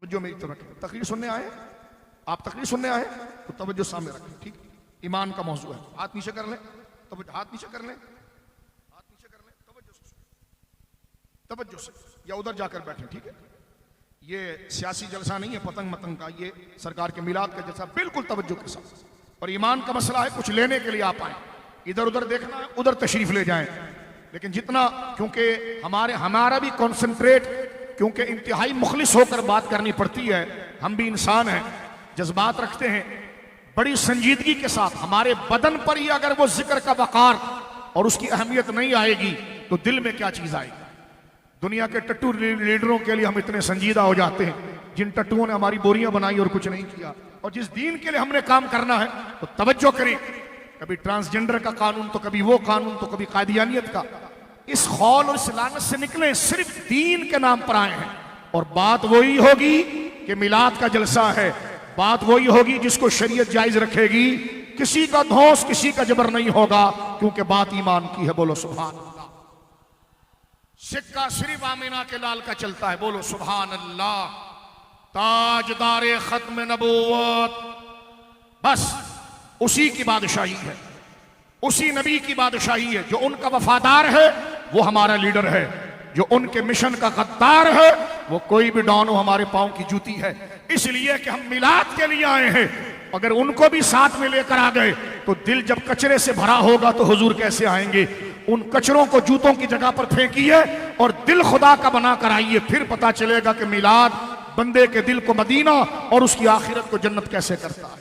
तवज्जो मेरी तरफ रखें। तकरीर सुनने आए, आप तकरीर सुनने आए तो तवज्जो सामने रखें, ठीक। ईमान का मौजू है, हाथ नीचे कर लें, तवज्जो, हाथ नीचे कर लें, हाथ नीचे कर लें, तवज्जो से, तवज्जो से, या उधर जाकर बैठे, ठीक है। ये सियासी जलसा नहीं है पतंग मतंग का, ये सरकार के मिलाद का जलसा, बिल्कुल तवज्जो के साथ। और ईमान का मसला है, कुछ लेने के लिए आप आए, इधर उधर देखना है, उधर तशरीफ ले जाएं, लेकिन जितना, क्योंकि हमारा भी कॉन्सेंट्रेट, क्योंकि इंतहाई मुखलिस होकर बात करनी पड़ती है, हम भी इंसान हैं, जज्बात रखते हैं, बड़ी संजीदगी के साथ। हमारे बदन पर ही अगर वो जिक्र का वकार और उसकी अहमियत नहीं आएगी तो दिल में क्या चीज आएगी। दुनिया के टट्टू लीडरों के लिए हम इतने संजीदा हो जाते हैं, जिन टट्टुओं ने हमारी बोरियां बनाई और कुछ नहीं किया। और जिस दीन के लिए हमने काम करना है तो तवज्जो करें, कभी ट्रांसजेंडर का कानून तो कभी वो कानून तो कभी कादियानियत का। इस खौल और इस लानत से निकले, सिर्फ दीन के नाम पर आए हैं। और बात वही होगी कि मिलाद का जलसा है, बात वही होगी जिसको शरीयत जायज रखेगी, किसी का धौंस किसी का जबर नहीं होगा, क्योंकि बात ईमान की है। बोलो सुभान अल्लाह। सिक्का सिर्फ आमिना के लाल का चलता है, बोलो सुभान अल्लाह। ताजदारे खत्म नबूवत, बस उसी की बादशाही है, उसी नबी की बादशाही है। जो उनका वफादार है वो हमारा लीडर है, जो उनके मिशन का गद्दार है वो कोई भी डॉन हो हमारे पांव की जूती है। इसलिए कि हम मिलाद के लिए आए हैं, अगर उनको भी साथ में लेकर आ गए तो दिल जब कचरे से भरा होगा तो हुजूर कैसे आएंगे। उन कचरों को जूतों की जगह पर फेंकिए और दिल खुदा का बना कर आइए, फिर पता चलेगा कि मिलाद बंदे के दिल को मदीना और उसकी आखिरत को जन्नत कैसे करता है।